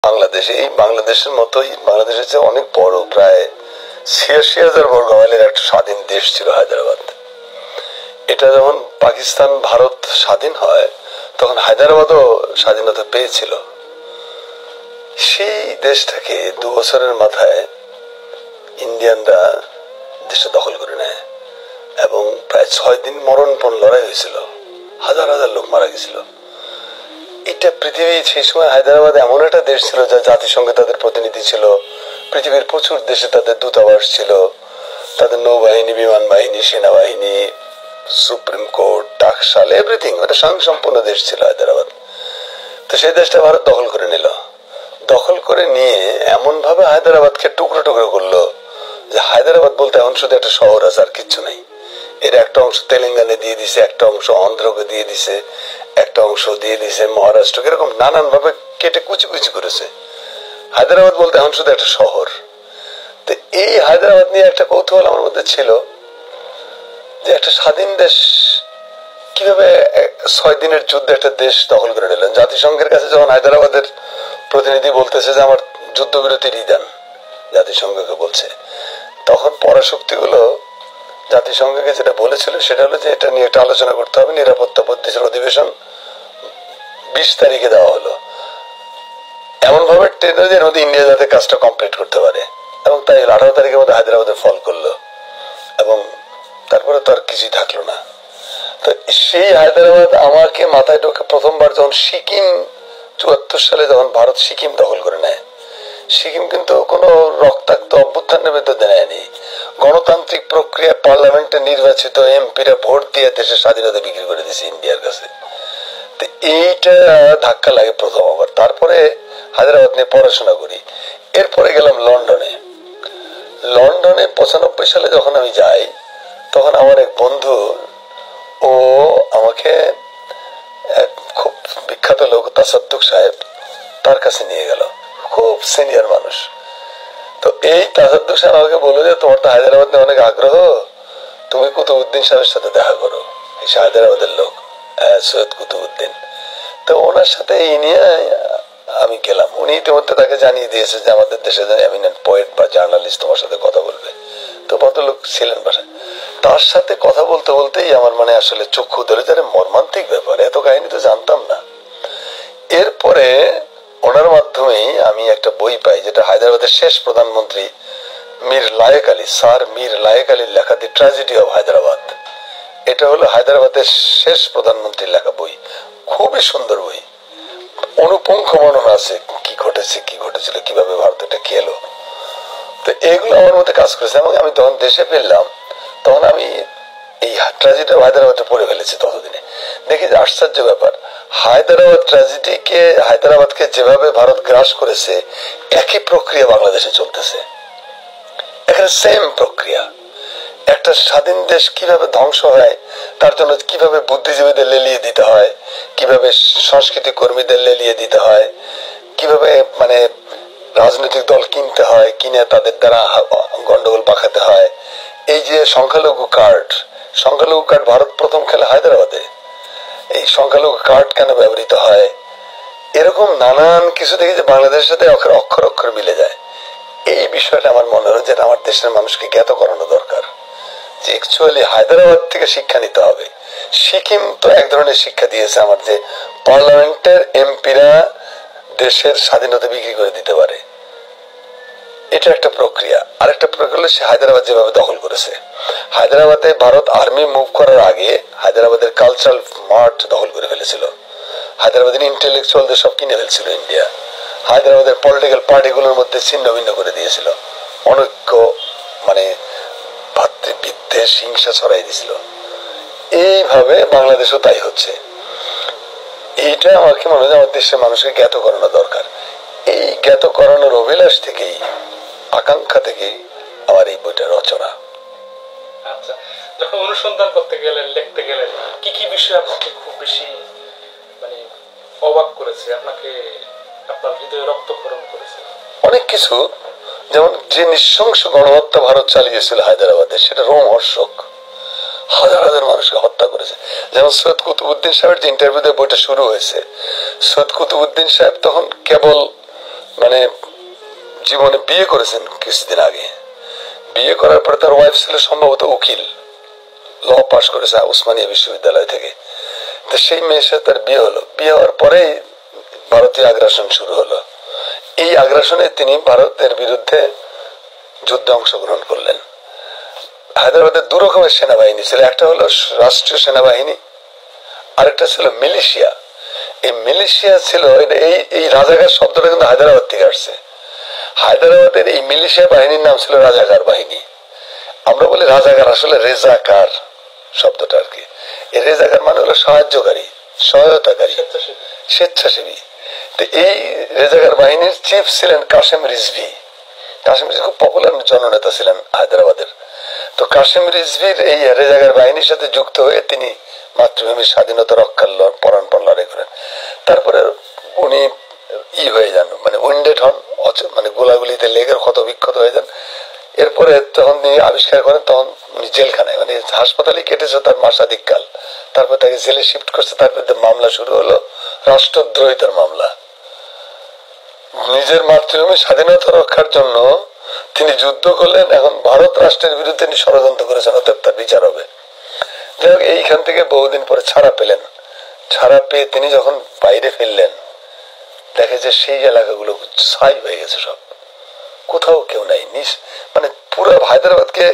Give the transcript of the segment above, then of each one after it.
বাংলাদেশে, এই বাংলাদেশের মতোই বাংলাদেশের চেয়ে অনেক বড়, প্রায় ৮৬,০০০ বর্গ মাইলের একটা স্বাধীন দেশ ছিল হায়দ্রাবাদ। এটা যখন পাকিস্তান ভারত স্বাধীন হয় তখন হায়দ্রাবাদও স্বাধীনতা পেয়েছিল। সেই দেশটাকে ২ বছরের মাথায় ইন্ডিয়ানরা দেশটা দখল করে নেয় এবং প্রায় ৬ দিন মরণপণ লড়াই হয়েছিল, হাজার হাজার লোক মারা গেছিল। এটা পৃথিবী, সেই সময় হায়দ্রাবাদ এমন একটা দেশ ছিল যা জাতিসংঘে তাদের প্রতিনিধি ছিল, পৃথিবীর প্রচুর দেশে তাদের দূতাবাস ছিল, তাদের নৌবাহিনী, বিমান বাহিনী, সেনাবাহিনী, সুপ্রিম কোর্ট, টাকশাল, এভরিথিং, একটা স্বয়ংসম্পূর্ণ দেশ ছিল হায়দ্রাবাদ। তো সেই দেশটা ভারত দখল করে নিল। দখল করে নিয়ে এমন ভাবে হায়দ্রাবাদকে টুকরো টুকরো করলো যে হায়দ্রাবাদ বলতে এখন শুধু একটা শহর আছে, আর কিচ্ছু নেই। এর একটা অংশ তেলেঙ্গানা দিয়ে দিছে, একটা অংশ অন্ধ্রকে দিয়ে দিছে, একটা অংশ দিয়ে দিছে মহারাষ্ট্রকে, এরকম নানান ভাবে কেটে কুচি কুচি করেছে। হায়দ্রাবাদ বলতে এখন শুধু একটা শহর। তো এই হায়দ্রাবাদ নিয়ে একটা কৌতূহল আমার মধ্যে ছিল যে একটা স্বাধীন দেশ কিভাবে ৬ দিনের যুদ্ধে একটা দেশ দখল করে নিলেন। জাতিসংঘের কাছে যখন হায়দ্রাবাদের প্রতিনিধি বলতেছে যে আমার যুদ্ধবিরতির দেন, জাতিসংঘকে বলছে, তখন পরাশক্তিগুলো জাতিসংঘকে যেটা বলেছিল সেটা হলো যে এটা নিয়ে একটা আলোচনা করতে হবে। নিরাপত্তা পরিষদের অধিবেশন ২০ তারিখে দেওয়া হলো, এমন ভাবে ট্রেনের মধ্যে ইন্ডিয়া যাতে কাজটা কমপ্লিট করতে পারে, এবং তাই ১৮ তারিখের মধ্যে হায়দ্রাবাদে ফল করলো এবং তারপরে তো আর কিছুই থাকলো না। তো সেই হায়দ্রাবাদ আমাকে মাথায় ঢোকে প্রথমবার যখন সিকিম ৭৪ সালে যখন ভারত সিকিম দখল করে নেয়। সিকিম কিন্তু কোন রক্তাক্ত অভ্যুত্থানের ভেতরে নেয়নি, গণতান্ত্রিক প্রক্রিয়া, পার্লামেন্টে নির্বাচিত এমপিরা ভোট দিয়ে দেশের স্বাধীনতা বিক্রি করে দিয়েছে ইন্ডিয়ার কাছে। তো এইটা ধাক্কা লাগে প্রথম আবার। তারপরে হায়দ্রাবাদ নিয়ে পড়াশোনা করি। এরপরে গেলাম লন্ডনে। লন্ডনে ৯৫ সালে যখন আমি যাই তখন আমার এক বন্ধু, ও আমাকে খুব বিখ্যাত লোক তাসাদ্দুক সাহেব, তার কাছে নিয়ে গেল, খুব সিনিয়র মানুষ। তো এই তাসাদ্দুক সাহেব আমাকে বললো যে তোমার তো হায়দ্রাবাদ নিয়ে অনেক আগ্রহ, তুমি কুতুবউদ্দিন সাহেবের সাথে দেখা করো। এই হায়দ্রাবাদের লোক সৈয়দ কুতুবউদ্দিন। তো ওনার সাথে এই নিয়ে আমি গেলাম। উনি ইতিমধ্যে তাকে জানিয়ে দিয়েছে যে আমাদের দেশে এমিনেন্ট পোয়েট বা জার্নালিস্ট তোমার সাথে কথা বলবে। তো ভদ্রলোক ছিলেন বাসায়। তার সাথে কথা বলতে বলতেই আমার মানে আসলে চক্ষু ধরে যারা মর্মান্তিক ব্যাপার, এত কাহিনী তো জানতাম না। এরপরে ওনার মাধ্যমেই আমি একটা বই পাই যেটা হায়দ্রাবাদের শেষ প্রধানমন্ত্রী মীর লায়েক আলী, স্যার মীর লায়েক আলীর লেখা দি ট্র্যাজেডি অফ হায়দ্রাবাদ। এটা হলো হায়দ্রাবাদের শেষ প্রধানমন্ত্রীর লেখা বই, খুবই সুন্দর বই। অনুপঙ্খ বর্ণনা আছে কি ঘটেছে, কি ঘটেছিল, কিভাবে ভারত এটা খেলো। তো এগুলো আমার মধ্যে কাজ করেছে এবং আমি যখন দেশে ফিরলাম তখন আমি এই ট্র্যাজেডি অফ হায়দ্রাবাদে পড়ে ফেলেছি। ততদিনে দেখি যে আশ্চর্য ব্যাপার, হায়দ্রাবাদকে যেভাবে ভারত গ্রাস করেছে একই প্রক্রিয়া বাংলাদেশে চলতেছে। এখানে সেম প্রক্রিয়া। একটা স্বাধীন দেশ কিভাবে ধ্বংস হয়, তার জন্য কিভাবে বুদ্ধিজীবীদের লেলিয়ে দিতে হয়, কিভাবে সংস্কৃতি কর্মীদের লেলিয়ে দিতে হয়, কিভাবে মানে রাজনৈতিক দল কিনতে হয়, কিনে তাদের দ্বারা গন্ডগোল পাকাতে হয়। এই যে সংখ্যালঘু কার্ড ভারত প্রথম খেলে হায়দ্রাবাদে। এই সংখ্যালঘু কার্ড কেন ব্যবহৃত হয়, এরকম নানান কিছু দেখি যে বাংলাদেশের সাথে অক্ষর অক্ষর মিলে যায়। এই বিষয়টা আমার মনে হয় যে আমার দেশের মানুষকে জ্ঞাত করানো দরকার যে অ্যাকচুয়ালি হায়দ্রাবাদ থেকে শিক্ষা নিতে হবে। সিকিম তো এক ধরনের শিক্ষা দিয়েছে আমার, যে পার্লামেন্টের এমপিরা দেশের স্বাধীনতা বিক্রি করে দিতে পারে, এটা একটা প্রক্রিয়া। আরেকটা প্রক্রিয়া হলো সে হায়দ্রাবাদ যেভাবে দখল করেছে। হায়দ্রাবাদে ভারত আর্মি মুভ করার আগে হায়দ্রাবাদের কালচারাল মার্ট দখল করে ফেলেছিল, হায়দ্রাবাদের ইন্টেলেকচুয়ালদের সব কিনে ফেলছিল ইন্ডিয়া, হায়দ্রাবাদের পলিটিক্যাল পার্টিগুলোর মধ্যে ছিন্ন ভিন্ন করে দিয়েছিল, অনৈক্য মানে ভাতৃবিদ্বেষ হিংসা ছড়াই দিয়েছিল। এইভাবে বাংলাদেশও তাই হচ্ছে। এইটা আমাকে মনে হয় আমার দেশের মানুষকে জ্ঞাত করানো দরকার। এই জ্ঞাত করানোর অভিলাষ থেকেই, আকাঙ্ক্ষা থেকেই আমার এই বইটা রচনা। আচ্ছা, যখন অনুসন্ধান করতে গেলেন, লিখতে গেলেন, কি কি বিষয় আপনাকে খুব বেশি মানে অবাক করেছে, আপনাকে আপনার হৃদয়ে রক্তক্ষরণ করেছে? অনেক কিছু, যেমন যে নৃশংস গণহত্যা ভারত চালিয়েছিল হায়দ্রাবাদে, সেটা রোমহর্ষক। হাজার হাজার মানুষকে হত্যা করেছে। যেমন সৈয়দ কুতুবউদ্দিন সাহেবের যে ইন্টারভিউতে বইটা শুরু হয়েছে, সৈয়দ কুতুবউদ্দিন সাহেব তখন কেবল মানে জীবনে বিয়ে করেছেন কিছুদিন আগে। বিয়ে করার পরে তার ওয়াইফ ছিল সম্ভবত উকিল, ল পাশ করেছে উসমানিয়া বিশ্ববিদ্যালয় থেকে। তো সেই মেয়ের সাথে তার বিয়ে হলো। বিয়ে হওয়ার পরেই ভারতীয় আগ্রাসন শুরু হলো। এই আগ্রাসনে তিনি ভারতের বিরুদ্ধে যুদ্ধে অংশগ্রহণ করলেন। হায়দ্রাবাদের দু রকমের সেনাবাহিনী ছিল, একটা হলো রাষ্ট্রীয় সেনাবাহিনী, আরেকটা ছিল মিলিশিয়া। এই মিলিশিয়া ছিল, এই রাজাকার শব্দটা কিন্তু হায়দ্রাবাদ থেকে আসছে। হায়দ্রাবাদের এই মিলিশিয়া বাহিনীর নাম ছিল রাজাকার বাহিনী। আমরা বলি রাজাকার, আসলে রেজাকার শব্দটা আর কি। এই রেজাকার মানে হলো সাহায্যকারী, সহায়তাকারী, স্বেচ্ছাসেবী। তো এই রেজাকার বাহিনীর চিফ ছিলেন কাসেম রিজভি। কাসেম রিজভি খুব পপুলার জননেতা ছিলেন হায়দ্রাবাদের। তো কাসেম রিজভির এই রেজাকার বাহিনীর সাথে যুক্ত হয়ে তিনি মাতৃভূমির স্বাধীনতা রক্ষার প্রাণপণ লড়াই করেন। তারপরে উনি হয়ে যান, মানে উইন্ডেড হন, মানে গোলাগুলিতে লেগের ক্ষত বিক্ষত হয়ে যান। এরপরে তখন তিনি আবিষ্কার করেন, তখন উনি জেলখানায়, মানে হাসপাতালে কেটেছে তার মাসাধিক কাল। তারপর তাকে জেলে শিফট করছে। তারপর মামলা শুরু হলো রাষ্ট্রদ্রোহিতার মামলা। নিজের মাতৃভূমির স্বাধীনতা রক্ষার জন্য তিনি যুদ্ধ করলেন। এখন ভারত রাষ্ট্রের বিরুদ্ধে তিনি ষড়যন্ত্র করেছেন, অতএব তার বিচার হবে। যাই হোক, এইখান থেকে বহুদিন পরে ছাড়া পেলেন। ছাড়া পেয়ে তিনি যখন বাইরে ফিরলেন, দেখে যে সেই এলাকাগুলো ছাই হয়ে গেছে, সব কোথাও কেউ নাই। মানে পুরো হায়দ্রাবাদকে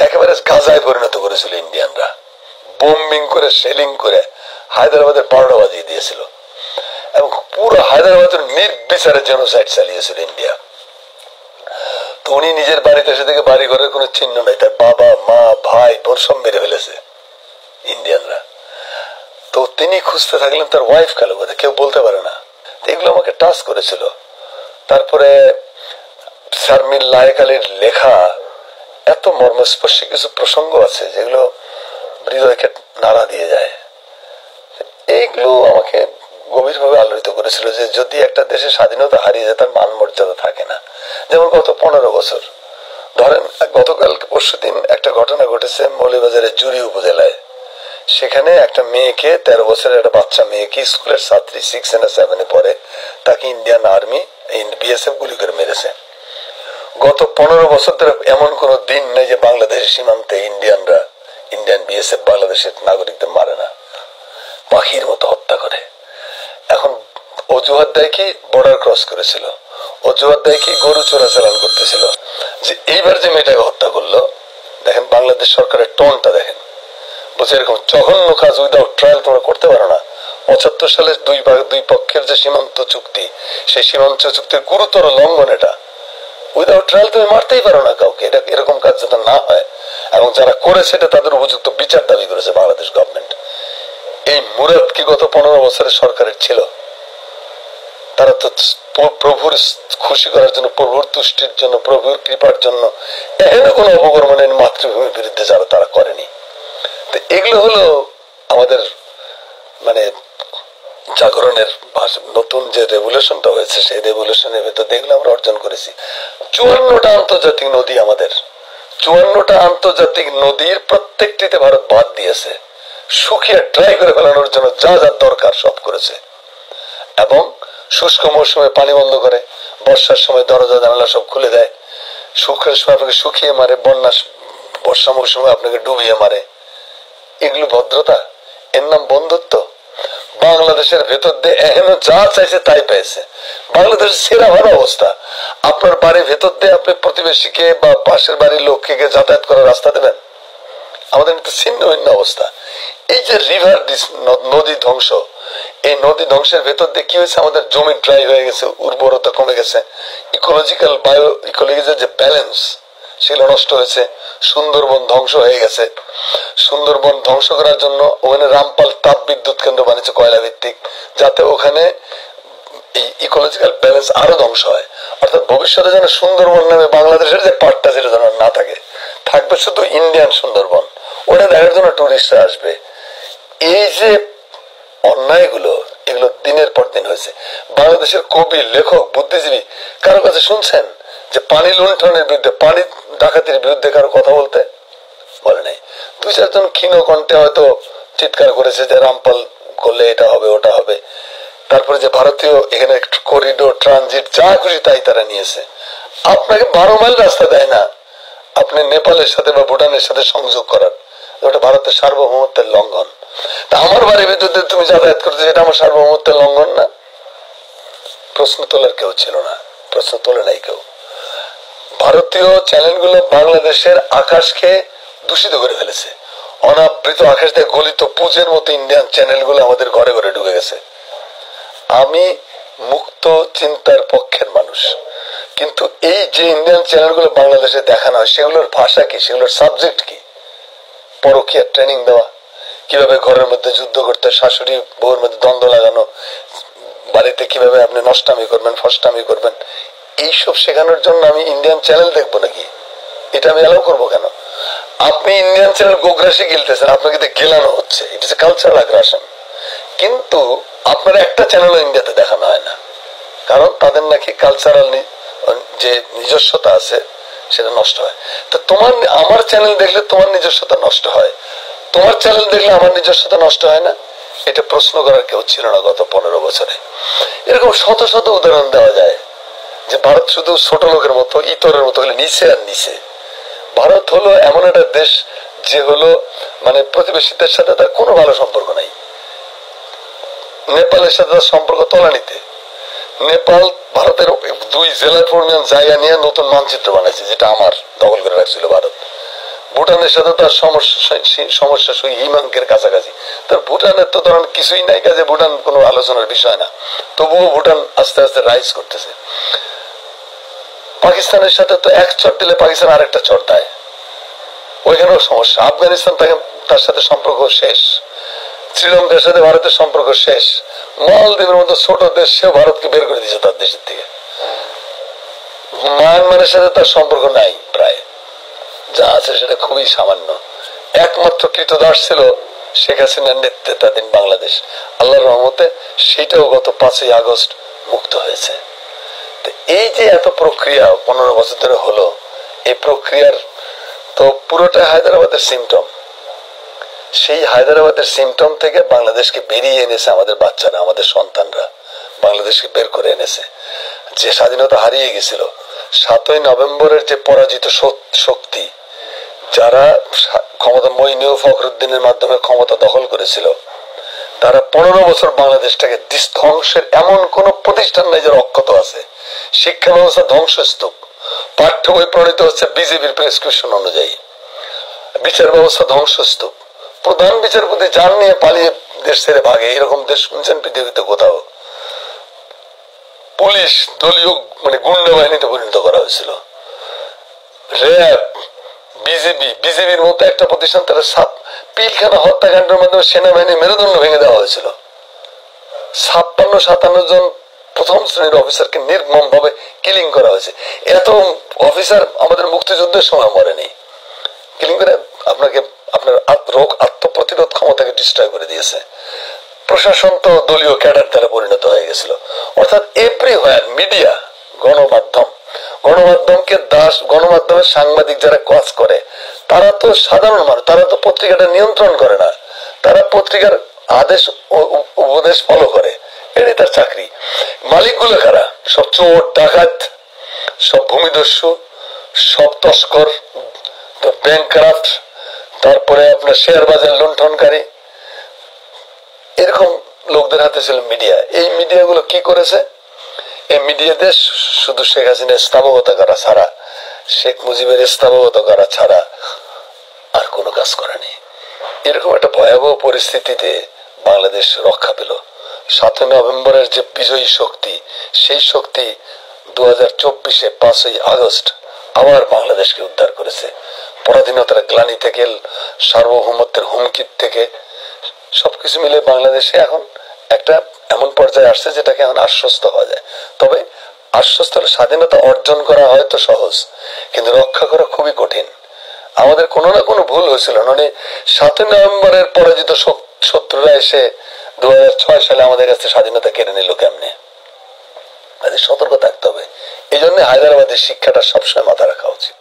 একেবারে গাজায় পরিণত করেছিল ইন্ডিয়ানরা। বোম্বিং করে, শেলিং করে হায়দ্রাবাদের 12টা বাজিয়ে দিয়েছিল এবং পুরো হায়দ্রাবাদের নির্বিচারে জেনোসাইড চালিয়েছিল ইন্ডিয়া। তো উনি নিজের বাড়িতে এসে থেকে বাড়ি ঘরের কোনো চিহ্ন নাই, তার বাবা মা ভাই বোন সব মেরে ফেলেছে ইন্ডিয়ানরা। তো তিনি খুঁজতে থাকলেন তার ওয়াইফ কালো কথা, কেউ বলতে পারে না। এগুলো আমাকে টাচ করেছিল। তারপরে শারমিন লায়েক আলীর লেখা এত মর্মস্পর্শী কিছু প্রসঙ্গ আছে যেগুলো হৃদয়কে নাড়া দিয়ে যায়। এইগুলো আমাকে গভীরভাবে আলোড়িত করেছিল যে যদি একটা দেশের স্বাধীনতা হারিয়ে যায়, তার মান মর্যাদা থাকে না। যেমন গত 15 বছর ধরেন, গতকাল পরশুদিন একটা ঘটনা ঘটেছে মৌলভীবাজারের জুড়ি উপজেলায়। সেখানে একটা মেয়েকে, 13 বছরের একটা বাচ্চা মেয়েকে, স্কুলের ছাত্রী 6 and 7 পড়ে, তাকে ইন্ডিয়ান আর্মি বিএসএফ গুলি করে মেরেছে। গত 15 বছর ধরে এমন কোন দিন নেই যে বাংলাদেশের সীমান্তে ইন্ডিয়ান বিএসএফ বাংলাদেশের নাগরিকদের মারে না, পাখির মতো হত্যা করে। এখন অজুহাত দেয় কি বর্ডার ক্রস করেছিল, অজুহাত দেয় কি গরু চোরাচালান করতেছিল। যে এইবার যে মেয়েটাকে হত্যা করলো, দেখেন বাংলাদেশ সরকারের টোনটা দেখেন, বলছে এরকম জঘন্য কাজ উইদাউট ট্রায়াল তোমরা করতে পারো না। 75 সালে দুই পক্ষের যে সীমান্ত চুক্তি, সেই সীমান্ত চুক্তির গুরুতর লঙ্ঘন এটা। উইদাউট ট্রায়াল তুমি মারতেই পারো না কাউকে। এটা এরকম কাজ যাতে না হয়, এবং যারা করেছে এটা তাদের উপযুক্ত বিচার দাবি করেছে বাংলাদেশ গভর্নমেন্ট। এই মুরাদ কি গত 15 বছরের সরকারের ছিল? তারা তো প্রভুর খুশি করার জন্য, প্রভুর তুষ্টির জন্য, প্রভুর কৃপার জন্য এহেন কোন অপকর্ম নেই মাতৃভূমির বিরুদ্ধে যারা তারা করেনি। তো এগুলো হলো আমাদের মানে জাগরণের নতুন যে রেভলিউশনটা হয়েছে, সেই রেভলিউশনের ভেতর দেখলে আমরা অর্জন করেছি। 54টা আন্তর্জাতিক নদী আমাদের, 54টা আন্তর্জাতিক নদীর প্রত্যেকটিতে ভারত বাদ দিয়েছে। শুকিয়ে ড্রাই করে ফেলানোর জন্য যা যা দরকার সব করেছে। এবং শুষ্ক মৌসুমে পানি বন্ধ করে, বর্ষার সময় দরজা জানালা সব খুলে দেয়। শুষ্কের সময় আপনাকে শুকিয়ে মারে, বর্ষা মৌসুমে আপনাকে ডুবিয়ে মারে। এগুলো ভদ্রতা? এর নাম বন্ধুত্ব? বাংলাদেশের ভেতর দিয়ে এখনো যা চাইছে তাই পেয়েছে। বাংলাদেশের সেরা ভালো অবস্থা। আপনার বাড়ির ভেতর দিয়ে আপনি প্রতিবেশীকে বা পাশের বাড়ির লোককে যাতায়াত করার রাস্তা দেবেন? আমাদের ছিন্ন ভিন্ন অবস্থা। এই যে রিভার নদী ধ্বংস, এই নদী ধ্বংসের ভেতর দিয়ে কি হয়েছে, আমাদের জমি ড্রাই হয়ে গেছে, উর্বরতা কমে গেছে, ইকোলজিক্যাল ইকোলজিক্যাল যে ব্যালেন্স সেগুলো নষ্ট হয়েছে। সুন্দরবন ধ্বংস হয়ে গেছে। সুন্দরবন ধ্বংস করার জন্য ওখানে রামপাল তাপ বিদ্যুৎ কেন্দ্র বানিয়েছে কয়লা ভিত্তিক, যাতে ওখানে এই ইকোলজিক্যাল ব্যালেন্স আরো ধ্বংস হয়। অর্থাৎ ভবিষ্যতে যেন সুন্দরবন নামে বাংলাদেশের যে পার্টটা, সেটা যেন না থাকে, থাকবে শুধু ইন্ডিয়ান সুন্দরবন। ওটা দেখার জন্য টুরিস্টরা আসবে। এই যে অন্যায়গুলো, এগুলো দিনের পর দিন হয়েছে। বাংলাদেশের কবি, লেখক, বুদ্ধিজীবী কারো কাছে শুনছেন যে পানি লুণ্ঠনের বিরুদ্ধে, পানি ডাকাতির বিরুদ্ধে কারো কথা বলতে? বলে নাই। 2-4 জন ক্ষীণ কণ্ঠে হয়তো চিৎকার করেছে যে রামপাল করলে এটা হবে ওটা হবে। তারপরে যে ভারতীয় এখানে করিডোর ট্রানজিট যা খুশি তাই তারা নিয়েছে। আপনাকে 12 মাইল রাস্তা দেয় না আপনি নেপালের সাথে বা ভুটানের সাথে সংযোগ করার, ওটা ভারতের সার্বভৌমত্বের লঙ্ঘন। তা আমার বাড়ির ভিতরে তুমি যাতায়াত করতে, এটা আমার সার্বভৌমত্বের লঙ্ঘন না? প্রশ্ন তোলার কেউ ছিল না, প্রশ্ন তোলে নাই কেউ। ভারতীয় চ্যানেলগুলো বাংলাদেশের আকাশকে দূষিত করে ফেলেছে। অনাবৃত আকাশ দিয়ে গলিত পুজের মতো ইন্ডিয়ান চ্যানেলগুলো আমাদের ঘরে ঘরে ঢুকে গেছে। আমি মুক্ত চিন্তার পক্ষের মানুষ, কিন্তু এই যে ইন্ডিয়ান চ্যানেলগুলো বাংলাদেশে দেখানো হয় সেগুলোর ভাষা কি, সেগুলোর সাবজেক্ট কি? পরকীয়া ট্রেনিং দেওয়া, কিভাবে ঘরের মধ্যে যুদ্ধ করতে, শাশুড়ি বউর মধ্যে দ্বন্দ্ব লাগানো, বাড়িতে কিভাবে আপনি নষ্টামি করবেন, ফষ্টামি করবেন, এইসব শেখানোর জন্য আমি ইন্ডিয়ান চ্যানেল দেখবো নাকি? এটা আমি অ্যালাউ করবো কেন? আপনি ইন্ডিয়ান চ্যানেল গোগ্রাসে গিলতেছেন, আপনাকে গেলানো হচ্ছে, ইট ইজ এ কালচারাল আগ্রাসন। কিন্তু আপনার একটা চ্যানেলও ইন্ডিয়াতে দেখানো হয় না, কারণ তাদের নাকি কালচারাল যে নিজস্বতা আছে সেটা নষ্ট হয়। তো তোমার আমার চ্যানেল দেখলে তোমার নিজস্বতা নষ্ট হয়, তোমার চ্যানেল দেখলে আমার নিজস্বতা নষ্ট হয় না? এটা প্রশ্ন করার কেউ ছিল না গত 15 বছরে। এরকম শত শত উদাহরণ দেওয়া যায় যে ভারত শুধু ছোট লোকের মতো, ইতরের মতো নিচে আর নিচে। ভারত হলো এমন একটা দেশ যে হলো মানে প্রতিবেশীদের সাথে তার কোনো ভালো সম্পর্ক নাই। নেপালের সাথে তার সম্পর্ক তলানিতে। নেপাল ভারতের 2 জেলার পরিমাণ জায়গা নিয়ে নতুন মানচিত্র বানাইছে, যেটা আমার দখল করে রাখছিল ভারত। ভুটানের সাথে তার সমস্যা হিমাঙ্কের কাছাকাছি। তার ভুটানের তো ধরেন কিছুই নাই, কাজে ভুটান কোনো আলোচনার বিষয় না, তবুও ভুটান আস্তে আস্তে রাইজ করতেছে। পাকিস্তানের সাথে তো এক চট দিলে পাকিস্তান আরেকটা চট দেয়, ওইখানেও সমস্যা। আফগানিস্তান তার সাথে সম্পর্ক শেষ, শ্রীলঙ্কার সাথে ভারতের সম্পর্ক শেষ, মালদ্বীপের মতো ছোট দেশ সেও ভারতকে বের করে দিয়েছে তার দেশের থেকে। মায়ানমারের সাথে তার সম্পর্ক নাই, প্রায় যা আছে সেটা খুবই সামান্য। একমাত্র কৃতদাস ছিল শেখ হাসিনার নেতৃত্বাধীন বাংলাদেশ, আল্লাহর রহমতে সেটাও গত 5ই আগস্ট মুক্ত হয়েছে। এই যে এত প্রক্রিয়া 15 বছর ধরে হলো, এই প্রক্রিয়ার তো পুরোটা হায়দ্রাবাদের সিমটম। সেই হায়দ্রাবাদের সিমটম থেকে বাংলাদেশকে বেরিয়ে এনেছে আমাদের বাচ্চারা, আমাদের সন্তানরা বাংলাদেশকে বের করে এনেছে। যে স্বাধীনতা হারিয়ে গেছিল 7ই নভেম্বরের যে পরাজিত শক্তি, যারা ক্ষমতা মঈনুল ফখরুদ্দিনের মাধ্যমে ক্ষমতা দখল করেছিল, তারা 15 বছর বাংলাদেশটাকে ধ্বংসের এমন কোন প্রতিষ্ঠান নাই যারা অক্ষত আছে। শিক্ষা ব্যবস্থা ধ্বংসস্তূপ, পাঠ্য বই প্রণীত হচ্ছে বিজেপির প্রেসক্রিপশন অনুযায়ী, বিচার ব্যবস্থা ধ্বংসস্তূপ। প্রধান বিচারপতি যান নিয়ে পালিয়ে দেশ ছেড়ে ভাগে, এরকম দেশ শুনছেন পৃথিবীতে কোথাও? পুলিশ দলীয় মানে গুন্ডা বাহিনীতে পরিণত করা হয়েছিল। র্যাব, বিজেপির মতো একটা প্রতিষ্ঠান, তারা পিলখানা হত্যাকাণ্ডের মাধ্যমে সেনাবাহিনী মেরুদণ্ড ভেঙে দেওয়া হয়েছিল। 56-57 জন প্রথম শ্রেণীর অফিসারকে নির্মম ভাবে কিলিং করা হয়েছে। এত অফিসার আমাদের মুক্তিযুদ্ধের সময় মরেনি। কিলিং করে আপনাকে আপনার আত্মপ্রতিরোধ ক্ষমতাকে ডিস্ট্রয় করে দিয়েছে। প্রশাসন তো দলীয় ক্যাডার দ্বারা পরিণত হয়ে গেছিল। অর্থাৎ এভরিওয়্যার মিডিয়া, গণমাধ্যমকে গণমাধ্যমের সাংবাদিক যারা কাজ করে তারা তো সাধারণ মানুষ, তারা তো পত্রিকাটা নিয়ন্ত্রণ করে না, তারা পত্রিকার আদেশ উপদেশ ফলো করে, এটাই তার চাকরি। মালিকগুলো কারা? সব চোর ডাকাত, সব ভূমিদস্যু, সব তস্কর, ব্যাংকরাফট, তারপরে আপনার শেয়ার বাজার লুণ্ঠনকারী, এরকম লোকদের হাতে ছিল মিডিয়া। এই মিডিয়াগুলো কি করেছে? এই মিডিয়াতে শুধু শেখ হাসিনার স্থাবকতা করা ছাড়া, শেখ মুজিবের স্থাবকতা করা ছাড়া আর কোনো কাজ করেনি। এরকম একটা ভয়াবহ পরিস্থিতিতে বাংলাদেশ রক্ষা পেল। 7ই নভেম্বরের যে বিজয়ী শক্তি, সেই শক্তি 2024-এ 5ই আগস্ট আবার বাংলাদেশকে উদ্ধার করেছে। পরাধীনতার গ্লানি থেকে, সার্বভৌমত্বের হুমকির থেকে, সবকিছু মিলে বাংলাদেশে এখন একটা এমন পর্যায়ে আসছে যেটাকে এখন আশ্বস্ত হওয়া যায়। তবে আশ্বস্ত হলে স্বাধীনতা অর্জন করা হয়তো সহজ, কিন্তু রক্ষা করা খুবই কঠিন। আমাদের কোনো না কোনো ভুল হয়েছিল, মানে 7ই নভেম্বরের পরাজিত শত্রুরা এসে 2006 সালে আমাদের কাছে স্বাধীনতা কেড়ে নিল কেমনে? সতর্ক থাকতে হবে। এই জন্য হায়দ্রাবাদের শিক্ষাটা সবসময় মাথা রাখা উচিত।